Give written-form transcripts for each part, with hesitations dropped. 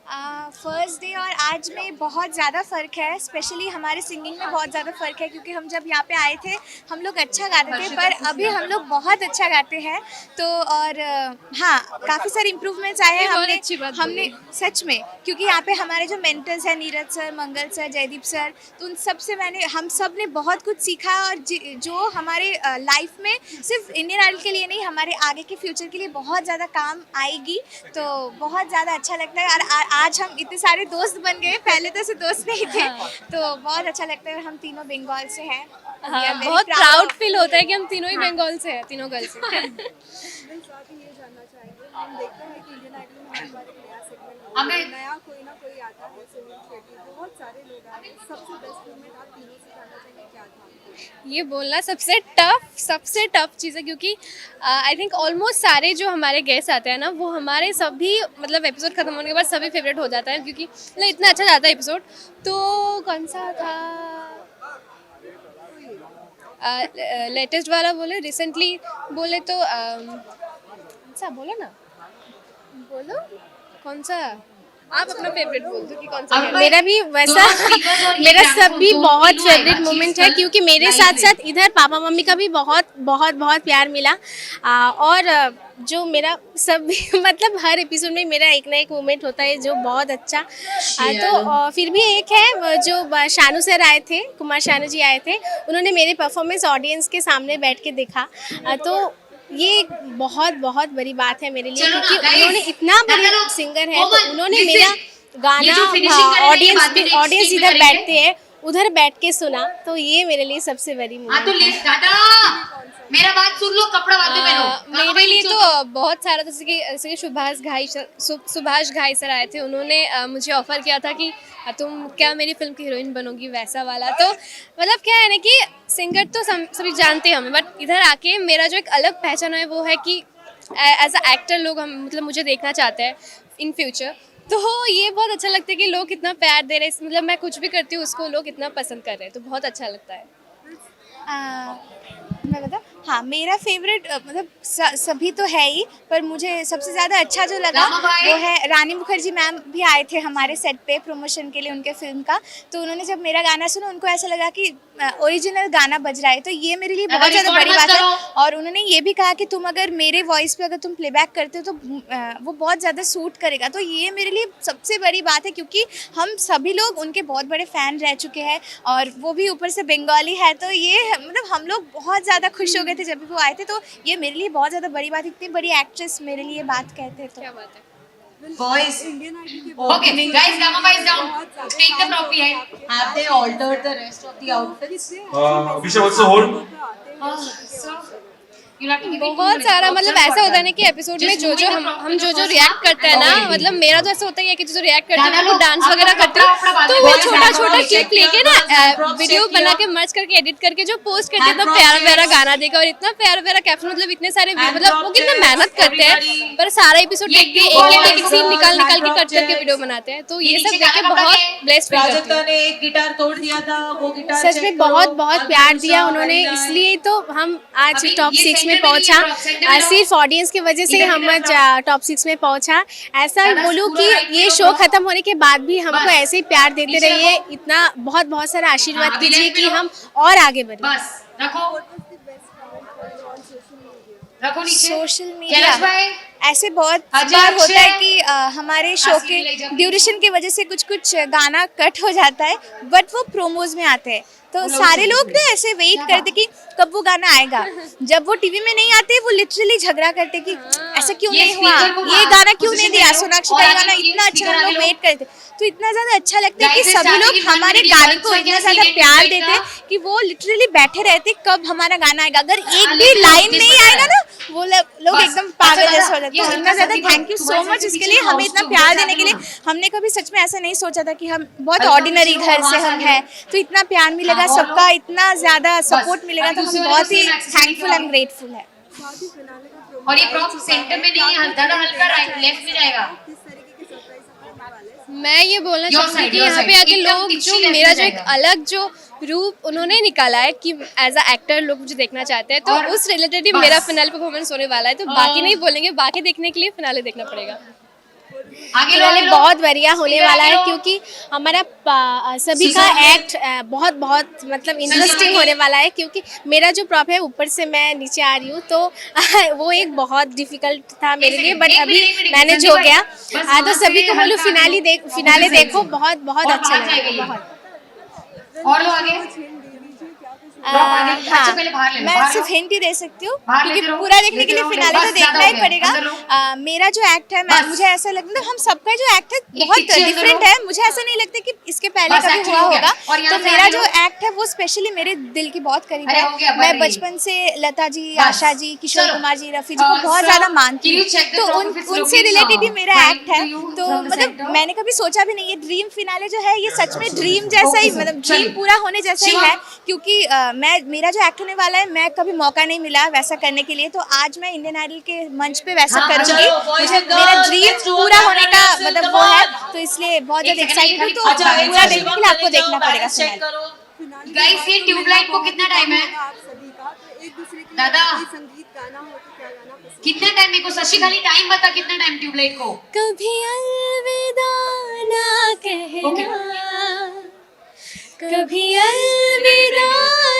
First day और आज में बहुत ज़्यादा फ़र्क है, स्पेशली हमारे सिंगिंग में बहुत ज़्यादा फ़र्क है क्योंकि हम जब यहाँ पे आए थे हम लोग अच्छा गाते थे पर अभी हम लोग बहुत अच्छा गाते हैं। तो और हाँ, काफ़ी सारे इम्प्रूवमेंट्स आए हैं। ये बहुत हमने अच्छी बात हमने बोली। सच में, क्योंकि यहाँ पे हमारे जो मेंटर्स हैं नीरज सर, मंगल सर, जयदीप सर, तो उन सब से हम सब ने बहुत कुछ सीखा और जो हमारे लाइफ में सिर्फ इंडियन आइडल के लिए नहीं, हमारे आगे के फ्यूचर के लिए बहुत ज़्यादा काम आएगी। तो बहुत ज़्यादा अच्छा लगता है और आज हम इतने सारे दोस्त बन गए, पहले तो ऐसे दोस्त नहीं थे। हाँ। तो बहुत अच्छा लगता है। हम तीनों बंगाल से हैं। We हाँ, are very बहुत proud प्राउड of- फील होता है कि हम तीनों ही हाँ। बंगाल से हैं, तीनों गर्ल्स से। फ्रेंड्स आप ये जानना चाहेंगे, हम देखते हैं कि इंडियन आइडल में हर बार एक नया सेगमेंट है, नया कोई ना कोई आता है, सुनील शेट्टी, बहुत सारे लोग आए हैं, सबसे बेस्ट मोमेंट आप तीनों से जानना चाहेंगे क्या था? ये बोलना सबसे टफ चीज़ है क्योंकि आई थिंक ऑलमोस्ट सारे जो हमारे गेस्ट आते हैं ना वो हमारे सभी मतलब एपिसोड खत्म होने के बाद सभी फेवरेट हो जाता है क्योंकि मतलब इतना अच्छा जाता है एपिसोड। तो कौन सा था लेटेस्ट वाला बोले रिसेंटली बोले तो कौन सा बोलो ना बोलो कौन सा आप अपना फेवरेट बोल दो कि कौन सा है। मेरा भी वैसा मेरा सब भी बहुत फेवरेट मोमेंट है क्योंकि मेरे साथ साथ इधर पापा मम्मी का भी बहुत बहुत बहुत प्यार मिला। जो मेरा सब भी मतलब हर एपिसोड में मेरा एक ना एक मोमेंट होता है जो बहुत अच्छा। फिर भी एक है जो शानू सर आए थे, कुमार शानू जी आए थे, उन्होंने मेरे परफॉर्मेंस ऑडियंस के सामने बैठ के देखा। तो ये एक बहुत बहुत बड़ी बात है मेरे लिए क्योंकि उन्होंने इतना बड़े सिंगर है तो उन्होंने मेरा गाना ऑडियंस इधर बैठते हैं उधर बैठ के सुना, तो ये मेरे लिए सबसे बड़ी हाँ तो मोमेंट है। लिस्ट दादा मेरा बात सुन लो, कपड़ा बांधो पहनो। मेरे लिए तो बहुत सारा जैसे कि सुभाष घाई सर आए थे, उन्होंने मुझे ऑफर किया था कि तुम क्या मेरी फिल्म की हीरोइन बनोगी वैसा वाला। तो मतलब क्या है ना कि सिंगर तो सभी जानते हैं हमें, बट इधर आके मेरा जो एक अलग पहचान है वो है कि एज अ एक्टर लोग हम मतलब मुझे देखना चाहते हैं इन फ्यूचर। तो ये बहुत अच्छा लगता है कि लोग कितना प्यार दे रहे हैं, मतलब मैं कुछ भी करती हूँ उसको लोग इतना पसंद कर रहे हैं, तो बहुत अच्छा लगता है। मैं बताऊँ, हाँ मेरा फेवरेट मतलब सभी तो है ही, पर मुझे सबसे ज़्यादा अच्छा जो लगा वो है रानी मुखर्जी मैम भी आए थे हमारे सेट पे प्रमोशन के लिए उनके फिल्म का। तो उन्होंने जब मेरा गाना सुना उनको ऐसा लगा कि ओरिजिनल गाना बज रहा है, तो ये मेरे लिए बहुत ज़्यादा बड़ी बात है। और उन्होंने ये भी कहा कि तुम अगर मेरे वॉइस पे अगर तुम प्लेबैक करते हो तो वो बहुत ज़्यादा सूट करेगा। तो ये मेरे लिए सबसे बड़ी बात है क्योंकि हम सभी लोग उनके बहुत बड़े फ़ैन रह चुके हैं और वो भी ऊपर से बंगाली है। तो ये मतलब हम लोग बहुत ज़्यादा खुश हो गए थे जब भी वो आए थे। तो ये मेरे लिए बहुत ज़्यादा बड़ी बात है, इतनी बड़ी एक्ट्रेस मेरे लिए बात कहते हैं तो क्या बात है। Boys, इंडियन आइडल के okay, guys, Gamma boys down. बहुत सारे Take the fans trophy होते हैं ahead. आपके Have they altered the rest of the outfits? कितने Abhishek, what's the hold? आते हैं So, you'll have to give me बहुत सारा मतलब ऐसा होता है ना कि एपिसोड में जो जो हम जो रिएक्ट करते हैं ना, मतलब मेरा तो ऐसा होता है कि जो रिएक्ट करते हैं वो डांस वगैरह करते हो तो वो छोटा छोटा क्लिप लेके ना वीडियो बना के मर्ज करके एडिट करके जो पोस्ट करते हैं, इतना प्यारा प्यारा गाना देकर और इतना प्यारा प्यारा कैप्शन, मतलब इतने सारे मतलब वो कितना मेहनत करते हैं पर सारा एपिसोड देख के एक सीन निकाल के कट करके वीडियो बनाते हैं। तो ये सब देख के बहुत ब्लेस्ड फील करती हूँ। ने एक गिटार तोड़ दिया था, वो गिटार सच में बहुत बहुत प्यार दिया उन्होंने, इसलिए तो हम आज टॉप 6 में पहुंचा। सिर्फ ऑडियंस की वजह से ही हम आज टॉप 6 में पहुंचा। ऐसा बोलूँ कि ये शो खत्म होने के बाद भी हमको ऐसे ही प्यार देते रहिए, इतना बहुत बहुत सारा आशीर्वाद कीजिए कि हम और आगे बढ़ें। बस रखो रखो नीचे। सोशल कैलाश मीडिया भाई ऐसे बहुत अजय बार होता है अक्षय, कि हमारे शो आसिफ ले के जाओ। ड्यूरेशन की वजह से कुछ कुछ गाना कट हो जाता है, बट वो प्रोमोज में आते हैं। तो सारे लोग ना ऐसे वेट करते कि कब वो गाना आएगा। जब वो टीवी में नहीं आते वो लिटरली झगड़ा करते कि ऐसा क्यों ये नहीं हुआ, speaker को ये गाना क्यों position नहीं दिया, दे दो, सोनाक्षी और का आगे गाना ये इतना अच्छा, speaker हम आ लोग लो। वेट करते। तो इतना ज़्यादा अच्छा लगता है कि Guys, सभी लोग starting हमारे in गाने 1 को इतना minute, ज़्यादा second प्यार मिनट देते का। कि वो लिटरली बैठे रहते कब हमारा गाना आएगा। अगर एक भी लेकिन लाइन जिस नहीं बता आएगा ना वो लोग बस, एकदम अच्छा पागल दादा, जैसे हो जाते ये हैं। हल्का इतना ज़्यादा सा थैंक यू सो तुम्हारे मच से इसके पीछे लिए, ना हमें mouse इतना को प्यार ऊपर देने के लिए। जाने हमने कभी सच में ऐसा नहीं सोचा था कि हम बहुत हल्का ऑर्डिनरी पीछे घर वहाँ से से हम आगे हैं, तो इतना प्यार मिलेगा हाँ, और सबका, लो। इतना ज़्यादा सपोर्ट बस, मिलेगा, अभी तो दूसरे हम वाले को बहुत ही same accessory थैंकफुल एंड लगाओ। ग्रेटफुल है। साथ ही फिनाले का और ये प्रोग्राम प्रॉप सेंटर में नहीं है, दादा हल्का राइट लेफ्ट में जाएगा। किस तरीके के सरप्राइज हम होने वाले हैं? मैं ये बोलना Your चाहूँगी side, कि your यहाँ पे side. आके एकदम लोग तिरछी जो left मेरा में जो एक जाएगा। अलग जो रूप उन्होंने निकाला है कि एज अ एक्टर लोग मुझे देखना चाहते हैं, तो और उस रिलेटेड बस। मेरा फिनाले परफॉर्मेंस होने वाला है। तो बाकी नहीं बोलेंगे, बाकी देखने के लिए फिनाले देखना पड़ेगा। आगे लो, फिनाले आगे लो। बहुत बढ़िया होने Speed में वाला आगे है लो। क्योंकि हमारा सभी का सुसान। एक्ट बहुत बहुत मतलब इंटरेस्टिंग होने वाला है, क्योंकि मेरा जो प्रॉप है ऊपर से मैं नीचे आ रही हूँ, तो वो एक बहुत डिफिकल्ट था मेरे लिए, बट एक अभी मिनट, मैनेज संदीप हो भाई, गया। बस तो वहाँ सभी से को बोलूँ हल्का फिनाले आगे लो, फिनाले opposite देखो, side से। बहुत बहुत और अच्छा बाहर लगेगा, जाएगा ये। बहुत। और लो आगे। ड्रॉप आगे। अच्छा पहले बाहर ले लो, मैं बाहर सिर्फ लो। हिंट ही दे सकती हूँ बाहर क्योंकि लेते रहो, पूरा देखने के लेते लिए रहो, फिनाले तो बस, देखना ज़्यादा ही हो गया, पड़ेगा। अंदर लो। मेरा जो एक्ट है बस। मुझे ऐसा लगता है हम सबका जो एक्ट है एक बहुत picture अंदर डिफरेंट लो। है। मुझे ऐसा नहीं लगता कि इसके पहले बस, कभी actually हुआ हो गया। होगा। और यहाँ तो से मेरा आगे जो लो। एक्ट है वो स्पेशली मेरे दिल के बहुत करीब अरे है। हो गया, मैं बड़ी। बचपन से लता जी, बस। आशा जी, किशोर चलो। कुमार जी, रफ़ी जी को बहुत sir, ज़्यादा मानती can you हूँ। check the तो top if it's उनसे looking, रिलेटेड ही मेरा fine एक्ट है। to you तो from the मतलब center? मैंने कभी सोचा भी नहीं, ये ड्रीम फिनाले जो है ये सच में ड्रीम जैसा Okay, ही, sir. मतलब चलिए। ड्रीम पूरा होने जैसा ही शिवा। है। क्योंकि मेरा जो एक्ट होने वाला है, मैं कभी मौका नहीं मिला वैसा करने के लिए, तो आज मैं इंडियन आइडल के मंच पे वैसा हाँ, करूंगी। चलो, boys मुझे and मेरा girls, ड्रीम let's do पूरा our होने का dances, मतलब come वो है, on। तो इसलिए बहुत एक ज़्यादा second, एक्साइटेड हूँ। एक तो खाली- अच्छा, पूरा देखने के लिए आपको देखना पड़ेगा चेक फिनाले। करो। गाइस ये ट्यूबलाइट को कितना टाइम है? आप सभी का, तो एक दूसरे के लिए दादा। कोई संगीत गाना हो तो क्या गाना पसंद कितना टाइम? मेरे को शशि खाली टाइम बता, कितना टाइम ट्यूबलाइट को? कभी अलविदा ना कहना, कभी अलविदा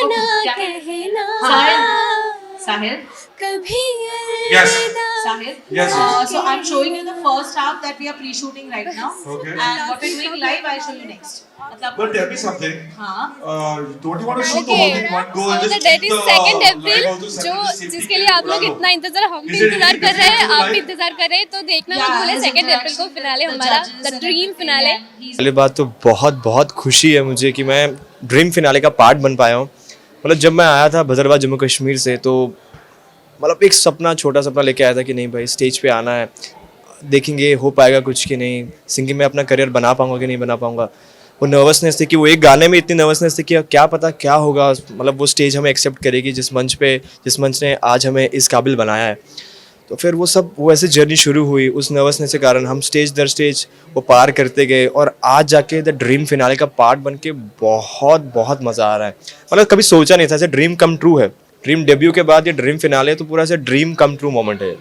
ना कहना, Sahil? कभी Yes. अलविदा। Sahil? Yes, yes. So I'm showing you the first half that we are pre-shooting right now. Okay. And what we're doing live, I'll show you next. मतलब But tell me something. हाँ. Don't you want to shoot the Okay. whole thing in one go and So just that keep is the second light April, also जो separately जिसके लिए आप लोग इतना इंतजार, हम भी Is it इंतजार really कर रहे हैं, different आप to भी live? इंतजार कर रहे हैं, तो देखना मत Yeah, भूलें his 2 अप्रैल को interaction फिनाले with the हमारा judges the and dream everything, finale. and he's- पहली बात तो बहुत बहुत खुशी है मुझे कि मैं ड्रीम फिनाले का पार्ट बन पाया हूँ। मतलब जब मैं आया था भद्रवाह जम्मू कश्मीर से, तो मतलब एक सपना, छोटा सपना लेके आया था कि नहीं भाई स्टेज पे आना है, देखेंगे हो पाएगा कुछ कि नहीं, सिंगिंग में अपना करियर बना पाऊंगा कि नहीं बना पाऊंगा। वो नर्वसनेस थी कि वो एक गाने में इतनी नर्वसनेस थी कि क्या पता क्या होगा, मतलब वो स्टेज हमें एक्सेप्ट करेगी जिस मंच ने आज हमें इस काबिल बनाया है। तो फिर वो ऐसे जर्नी शुरू हुई, उस नर्वसनेस के कारण हम स्टेज दर स्टेज वो पार करते गए, और आज जाके द ड्रीम फिनाले का पार्ट बन के बहुत बहुत मज़ा आ रहा है। मतलब कभी सोचा नहीं था, ऐसे ड्रीम कम ट्रू है। ड्रीम डेब्यू के बाद ये ड्रीम फिनाले तो पूरा ऐसे ड्रीम कम ट्रू मोमेंट है।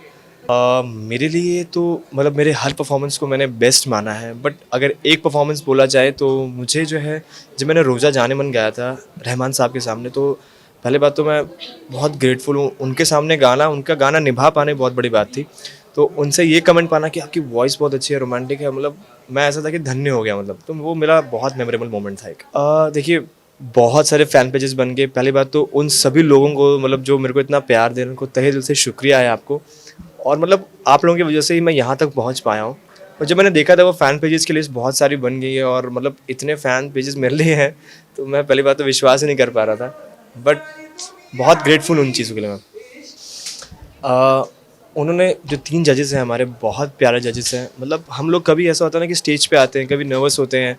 मेरे लिए तो मतलब मेरे हर परफॉर्मेंस को मैंने बेस्ट माना है, बट अगर एक परफॉर्मेंस बोला जाए तो मुझे जो है, जब मैंने रोज़ा जाने मन गाया था रहमान साहब के सामने, तो पहले बात तो मैं बहुत ग्रेटफुल हूँ। उनका गाना निभा पाने बहुत बड़ी बात थी। तो उनसे ये कमेंट पाना कि आपकी वॉइस बहुत अच्छी है, रोमांटिक है, मतलब मैं ऐसा था कि धन्य हो गया। मतलब तो वो मेरा बहुत मेमोरेबल मोमेंट था एक। देखिए बहुत सारे फ़ैन पेजेस बन गए। पहली बात तो उन सभी लोगों को, मतलब जो मेरे को इतना प्यार दे रहे हैं, उनको तहे दिल से शुक्रिया है आपको। और मतलब आप लोगों की वजह से ही मैं यहाँ तक पहुँच पाया हूँ। और जब मैंने देखा था वो फ़ैन पेजेस की लिस्ट बहुत सारी बन गई है, और मतलब इतने फ़ैन पेजेस मेरे लिए हैं, तो मैं पहली बात तो विश्वास ही नहीं कर पा रहा था। बट बहुत ग्रेटफुल उन चीज़ों के लिए मैं। उन्होंने जो 3 जजेस हैं हमारे, बहुत प्यारे जजेस हैं। मतलब हम लोग कभी ऐसा होता है ना कि स्टेज पे आते हैं, कभी नर्वस होते हैं,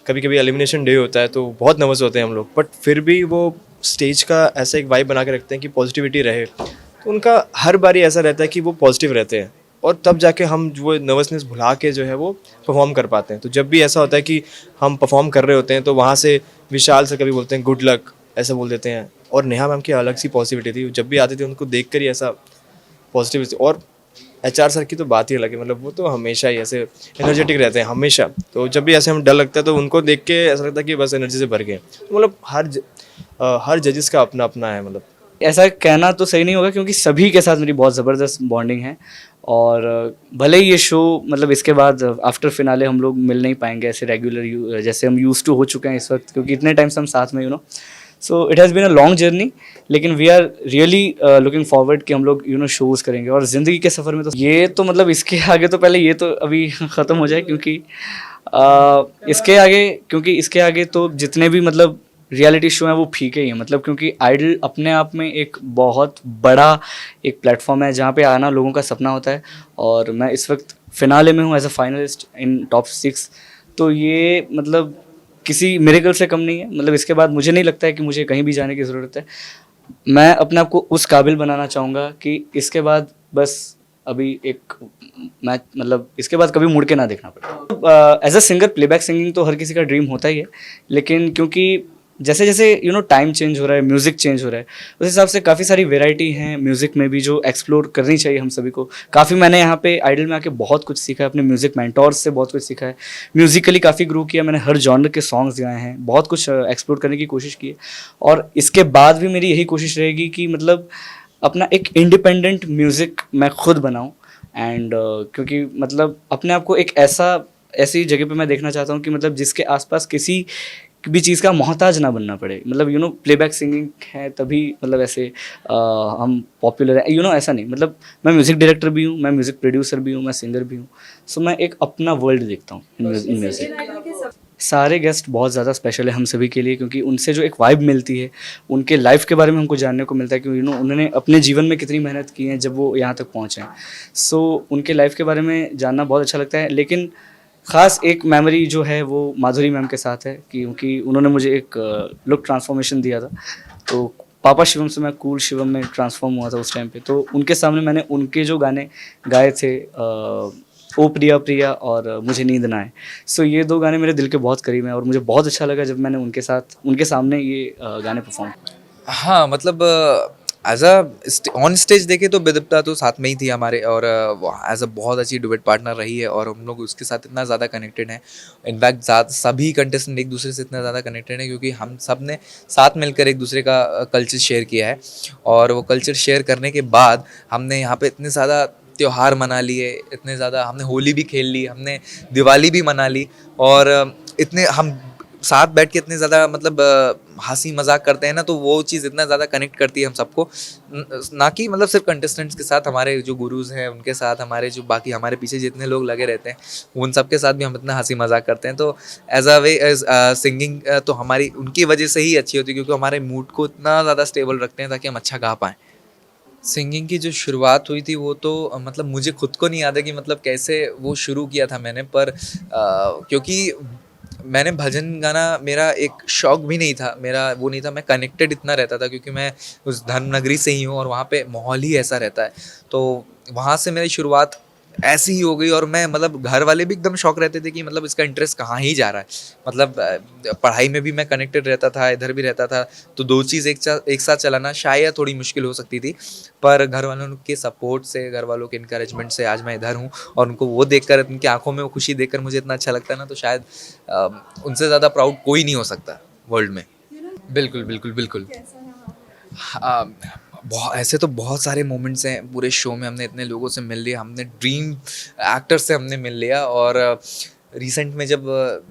कभी कभी एलिमिनेशन डे होता है तो बहुत नर्वस होते हैं हम लोग, बट फिर भी वो स्टेज का ऐसा एक वाइब बना के रखते हैं कि पॉजिटिविटी रहे। तो उनका हर बारी ऐसा रहता है कि वो पॉजिटिव रहते हैं, और तब जाके हम वो नर्वसनेस भुला के जो है वो परफॉर्म कर पाते हैं। तो जब भी ऐसा होता है कि हम परफॉर्म कर रहे होते हैं, तो वहाँ से विशाल से कभी बोलते हैं गुड लक, ऐसा बोल देते हैं। और नेहा मैम की अलग सी पॉजिटिविटी थी, जब भी आते थे उनको देख कर ही ऐसा पॉजिटिव। और HR सर की तो बात ही अलग है, मतलब वो तो हमेशा ही ऐसे एनर्जेटिक रहते हैं हमेशा। तो जब भी ऐसे हम डर लगता है तो उनको देख के ऐसा लगता है कि बस एनर्जी से भर गए। तो मतलब हर जजेस का अपना अपना है। मतलब ऐसा कहना तो सही नहीं होगा, क्योंकि सभी के साथ मेरी बहुत ज़बरदस्त बॉन्डिंग है। और भले ही ये शो मतलब इसके बाद आफ्टर फिनाले हम लोग मिल नहीं पाएंगे ऐसे रेगुलर जैसे हम यूज्ड टू हो चुके हैं इस वक्त, क्योंकि इतने टाइम से हम साथ में so it has been a long journey. लेकिन we are really looking forward कि हम लोग शोज़ करेंगे। और ज़िंदगी के सफ़र में तो ये तो मतलब इसके आगे तो पहले ये तो अभी ख़त्म हो जाए, क्योंकि इसके आगे तो जितने भी मतलब रियलिटी शो हैं वो फीके ही हैं। मतलब क्योंकि आइडल अपने आप में एक बहुत बड़ा एक प्लेटफॉर्म है जहाँ पे आना लोगों का सपना होता है। और मैं इस वक्त फिनाले में हूँ as a finalist in top 6, तो ये मतलब किसी मिरेकल से कम नहीं है। मतलब इसके बाद मुझे नहीं लगता है कि मुझे कहीं भी जाने की ज़रूरत है। मैं अपने आप को उस काबिल बनाना चाहूँगा कि इसके बाद बस अभी एक मैच, मतलब इसके बाद कभी मुड़ के ना देखना पड़े। As a singer playback singing तो हर किसी का ड्रीम होता ही है, लेकिन क्योंकि जैसे जैसे टाइम चेंज हो रहा है, म्यूज़िक चेंज हो रहा है, उस हिसाब से काफ़ी सारी वेराइटी हैं म्यूज़िक में भी जो एक्सप्लोर करनी चाहिए हम सभी को। काफ़ी मैंने यहाँ पे आइडल में आके बहुत कुछ सीखा है, अपने म्यूज़िक मेंटोर्स से बहुत कुछ सीखा है, म्यूज़िकली काफ़ी ग्रो किया मैंने, हर जॉनर के सॉन्ग्स गाए हैं, बहुत कुछ एक्सप्लोर करने की कोशिश की है। और इसके बाद भी मेरी यही कोशिश रहेगी कि मतलब अपना एक इंडिपेंडेंट म्यूज़िक मैं खुद बनाऊँ। एंड क्योंकि मतलब अपने आप को एक ऐसी जगह पे मैं देखना चाहता हूँ कि मतलब जिसके आसपास किसी भी चीज़ का मोहताज ना बनना पड़े। मतलब प्लेबैक सिंगिंग है तभी मतलब ऐसे हम पॉपुलर है, ऐसा नहीं। मतलब मैं म्यूज़िक डायरेक्टर भी हूँ, मैं म्यूज़िक प्रोड्यूसर भी हूँ, मैं सिंगर भी हूँ। सो मैं एक अपना वर्ल्ड देखता हूँ इन म्यूज़िक। सारे गेस्ट बहुत ज़्यादा स्पेशल है हम सभी के लिए, क्योंकि उनसे जो एक वाइब मिलती है, उनके लाइफ के बारे में हमको जानने को मिलता है कि उन्होंने अपने जीवन में कितनी मेहनत की है जब वो यहाँ तक पहुँचे हैं। सो उनके लाइफ के बारे में जानना बहुत अच्छा लगता है। लेकिन ख़ास एक मेमोरी जो है वो माधुरी मैम के साथ है, क्योंकि उन्होंने मुझे एक लुक ट्रांसफॉर्मेशन दिया था। तो पापा शिवम से मैं कूल शिवम में ट्रांसफॉर्म हुआ था उस टाइम पे। तो उनके सामने मैंने उनके जो गाने गाए थे, ओ प्रिया प्रिया और मुझे नींद ना आए। सो ये 2 गाने मेरे दिल के बहुत करीब हैं और मुझे बहुत अच्छा लगा जब मैंने उनके सामने ये गाने परफॉर्म। हाँ मतलब एज अ ऑन स्टेज देखे तो बिदिप्ता तो साथ में ही थी हमारे, और एज अ बहुत अच्छी डुएट पार्टनर रही है और हम लोग उसके साथ इतना ज़्यादा कनेक्टेड हैं। इनफैक्ट सभी कंटेस्टेंट एक दूसरे से इतना ज़्यादा कनेक्टेड हैं क्योंकि हम सब ने साथ मिलकर एक दूसरे का कल्चर शेयर किया है। और वो कल्चर शेयर करने के बाद हमने यहाँ पे इतने ज़्यादा त्योहार मना लिए, इतने ज़्यादा हमने होली भी खेल ली, हमने दिवाली भी मना ली, और इतने हम साथ बैठ के इतने ज़्यादा मतलब हंसी मजाक करते हैं ना, तो वो चीज़ इतना ज़्यादा कनेक्ट करती है हम सबको। ना कि मतलब सिर्फ कंटेस्टेंट्स के साथ, हमारे जो गुरुज हैं उनके साथ, हमारे जो बाकी हमारे पीछे जितने लोग लगे रहते हैं उन सब के साथ भी हम इतना हंसी मजाक करते हैं। तो as a way as singing तो हमारी उनकी वजह से ही अच्छी होती है, क्योंकि हमारे मूड को इतना ज़्यादा स्टेबल रखते हैं ताकि हम अच्छा गा पाएँ। सिंगिंग की जो शुरुआत हुई थी वो तो मतलब मुझे खुद को नहीं याद है कि मतलब कैसे वो शुरू किया था मैंने, पर क्योंकि मैंने भजन गाना मेरा एक शौक भी नहीं था, मेरा वो नहीं था, मैं कनेक्टेड इतना रहता था क्योंकि मैं उस धर्मनगरी से ही हूँ और वहाँ पे माहौल ही ऐसा रहता है। तो वहाँ से मेरी शुरुआत ऐसी ही हो गई, और मैं मतलब घर वाले भी एकदम शौक रहते थे कि मतलब इसका इंटरेस्ट कहाँ ही जा रहा है। मतलब पढ़ाई में भी मैं कनेक्टेड रहता था, इधर भी रहता था, तो 2 चीज़ एक साथ चलाना शायद थोड़ी मुश्किल हो सकती थी। पर घर वालों के सपोर्ट से, घर वालों के इनकरेजमेंट से आज मैं इधर हूँ, और उनको वो देखकर, उनकी आंखों में वो खुशी देखकर मुझे इतना अच्छा लगता है ना, तो शायद उनसे ज़्यादा प्राउड कोई नहीं हो सकता वर्ल्ड में। बिल्कुल बिल्कुल बिल्कुल। बहुत ऐसे तो बहुत सारे मोमेंट्स हैं पूरे शो में। हमने इतने लोगों से मिल लिया, हमने ड्रीम एक्टर से हमने मिल लिया, और रिसेंट में जब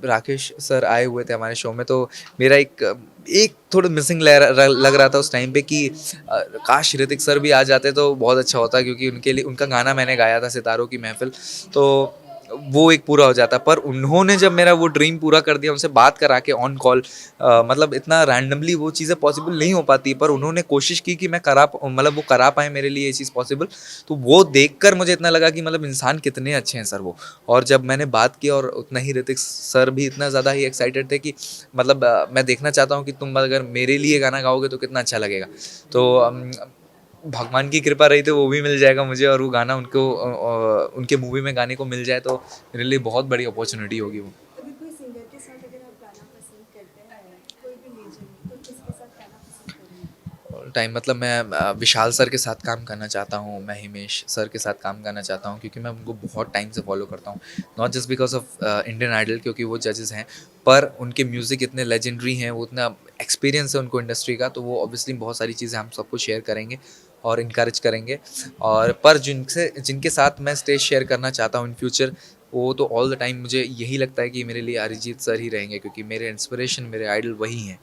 राकेश सर आए हुए थे हमारे शो में, तो मेरा एक थोड़ा मिसिंग लग रहा था उस टाइम पे कि काश ऋतिक सर भी आ जाते तो बहुत अच्छा होता, क्योंकि उनके लिए उनका गाना मैंने गाया था सितारों की महफिल, तो वो एक पूरा हो जाता। पर उन्होंने जब मेरा वो ड्रीम पूरा कर दिया, उनसे बात करा के ऑन कॉल, मतलब इतना रैंडमली वो चीज़ें पॉसिबल नहीं हो पाती, पर उन्होंने कोशिश की कि मैं वो करा पाए मेरे लिए ये चीज़ पॉसिबल। तो वो देखकर मुझे इतना लगा कि मतलब इंसान कितने अच्छे हैं सर वो। और जब मैंने बात की, और उतना ही ऋतिक सर भी इतना ज़्यादा ही एक्साइटेड थे कि मतलब मैं देखना चाहता हूँ कि तुम अगर मेरे लिए गाना गाओगे तो कितना अच्छा लगेगा। तो भगवान की कृपा रही तो वो भी मिल जाएगा मुझे, और वो गाना उनके मूवी में गाने को मिल जाए तो मेरे लिए बहुत बड़ी अपॉर्चुनिटी होगी वो। अगर कोई सिंगर के साथ अगर आप गाना पसंद करते हैं, कोई भी लेजेंड, तो किसके साथ गाना पसंद करेंगे? ऑल टाइम मतलब मैं विशाल सर के साथ काम करना चाहता हूँ, मैं हिमेश सर के साथ काम करना चाहता हूँ, क्योंकि मैं उनको बहुत टाइम से फॉलो करता हूँ, not just because of Indian Idol क्योंकि वो जजेस हैं, पर उनके म्यूज़िक इतने लेजेंडरी हैं, वो इतना एक्सपीरियंस है उनको इंडस्ट्री का, तो वो ऑब्वियसली बहुत सारी चीज़ें हम सबको शेयर करेंगे और इनकरेज करेंगे। और पर जिनके साथ मैं स्टेज शेयर करना चाहता हूँ इन फ्यूचर, वो तो ऑल द टाइम मुझे यही लगता है कि मेरे लिए अरिजीत सर ही रहेंगे, क्योंकि मेरे इंस्पिरेशन, मेरे आइडल वही हैं।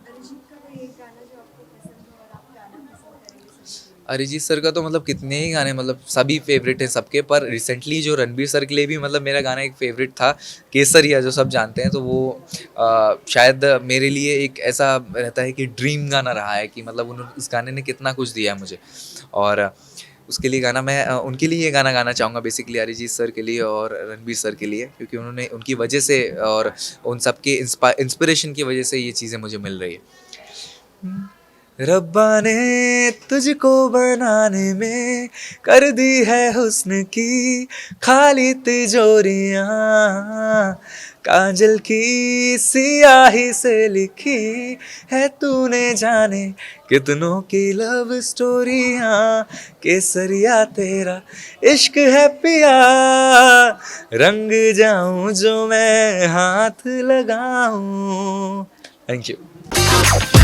अरिजीत का कोई एक गाना जो आपको पसंद हो और आप गाना पसंद करेंगे सबके लिए? अरिजीत सर का तो मतलब कितने ही गाने, मतलब सभी फेवरेट हैं सबके, पर रिसेंटली जो रणबीर सर के लिए भी मतलब मेरा गाना एक फेवरेट था, केसरिया, जो सब जानते हैं, तो वो शायद मेरे लिए एक ऐसा रहता है कि ड्रीम गाना रहा है कि मतलब उन्होंने इस गाने ने कितना कुछ दिया है मुझे, और उसके लिए गाना मैं उनके लिए ये गाना गाना चाहूँगा बेसिकली, अरिजीत सर के लिए और रणबीर सर के लिए, क्योंकि उन्होंने उनकी वजह से और उन सब के इंस्पिरेशन की वजह से ये चीज़ें मुझे मिल रही है। रब्बा ने तुझको बनाने में कर दी है हुस्न की खाली तिजोरियां, काजल की सियाही से लिखी है तूने जाने कितनों की लव स्टोरियां, केसरिया तेरा इश्क है पिया, रंग जाऊं जो मैं हाथ लगाऊं। Thank you.